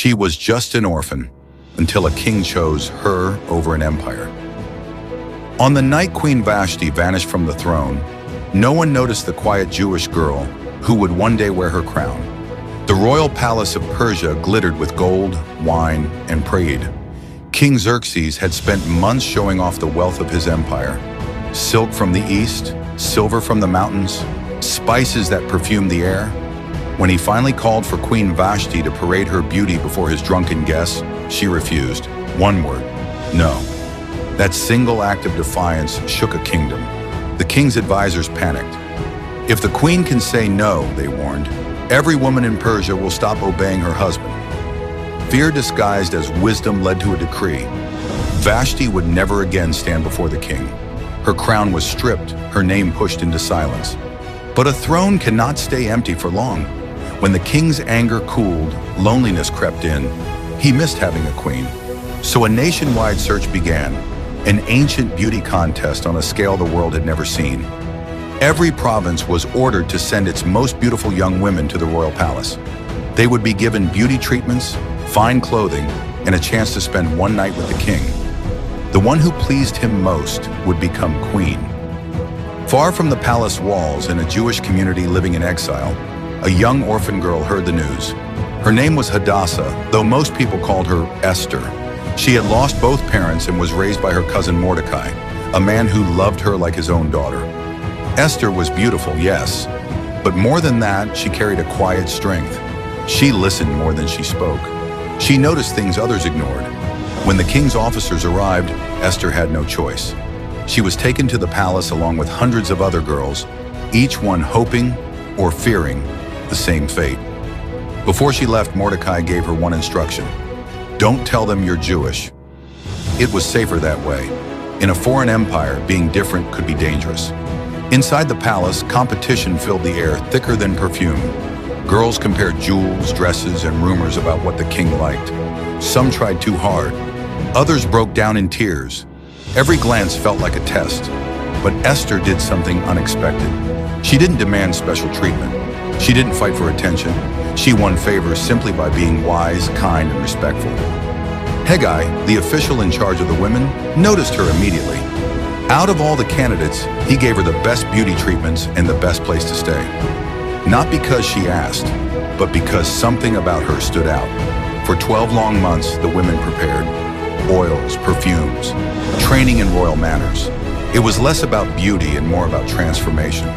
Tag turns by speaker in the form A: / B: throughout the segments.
A: She was just an orphan until a king chose her over an empire. On the night Queen Vashti vanished from the throne, no one noticed the quiet Jewish girl who would one day wear her crown. The royal palace of Persia glittered with gold, wine, and pride. King Xerxes had spent months showing off the wealth of his empire. Silk from the east, silver from the mountains, spices that perfumed the air. When he finally called for Queen Vashti to parade her beauty before his drunken guests, she refused. One word: no. That single act of defiance shook a kingdom. The king's advisors panicked. If the queen can say no, they warned, every woman in Persia will stop obeying her husband. Fear disguised as wisdom led to a decree. Vashti would never again stand before the king. Her crown was stripped, her name pushed into silence. But a throne cannot stay empty for long. When the king's anger cooled, loneliness crept in. He missed having a queen. So a nationwide search began, an ancient beauty contest on a scale the world had never seen. Every province was ordered to send its most beautiful young women to the royal palace. They would be given beauty treatments, fine clothing, and a chance to spend one night with the king. The one who pleased him most would become queen. Far from the palace walls, in a Jewish community living in exile, a young orphan girl heard the news. Her name was Hadassah, though most people called her Esther. She had lost both parents and was raised by her cousin Mordecai, a man who loved her like his own daughter. Esther was beautiful, yes, but more than that, she carried a quiet strength. She listened more than she spoke. She noticed things others ignored. When the king's officers arrived, Esther had no choice. She was taken to the palace along with hundreds of other girls, each one hoping or fearing the same fate. Before she left, Mordecai gave her one instruction: don't tell them you're Jewish. It was safer that way. In a foreign empire, being different could be dangerous. Inside the palace, competition filled the air thicker than perfume. Girls compared jewels, dresses, and rumors about what the king liked. Some tried too hard. Others broke down in tears. Every glance felt like a test. But Esther did something unexpected. She didn't demand special treatment. She didn't fight for attention. She won favor simply by being wise, kind, and respectful. Haggai, the official in charge of the women, noticed her immediately. Out of all the candidates, he gave her the best beauty treatments and the best place to stay. Not because she asked, but because something about her stood out. For 12 long months, the women prepared oils, perfumes, training in royal manners. It was less about beauty and more about transformation.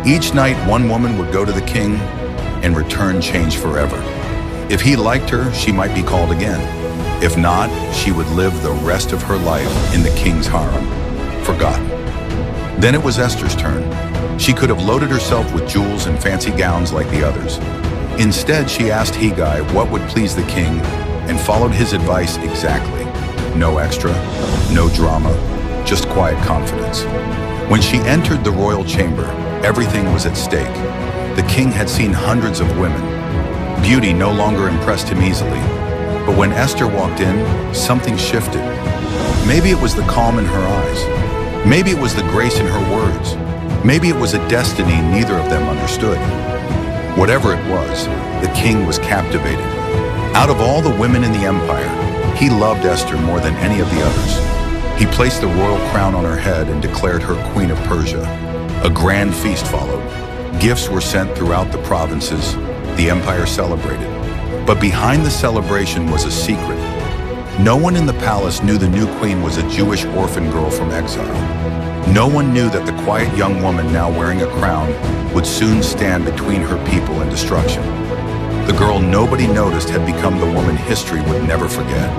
A: Each night, one woman would go to the king and return changed forever. If he liked her, she might be called again. If not, she would live the rest of her life in the king's harem, forgotten. Then it was Esther's turn. She could have loaded herself with jewels and fancy gowns like the others. Instead, she asked Haggai what would please the king and followed his advice exactly. No extra, no drama, just quiet confidence. When she entered the royal chamber, everything was at stake. The king had seen hundreds of women. Beauty no longer impressed him easily. But when Esther walked in, something shifted. Maybe it was the calm in her eyes. Maybe it was the grace in her words. Maybe it was a destiny neither of them understood. Whatever it was, the king was captivated. Out of all the women in the empire, he loved Esther more than any of the others. He placed the royal crown on her head and declared her queen of Persia. A grand feast followed. Gifts were sent throughout the provinces. The empire celebrated. But behind the celebration was a secret. No one in the palace knew the new queen was a Jewish orphan girl from exile. No one knew that the quiet young woman now wearing a crown would soon stand between her people and destruction. The girl nobody noticed had become the woman history would never forget.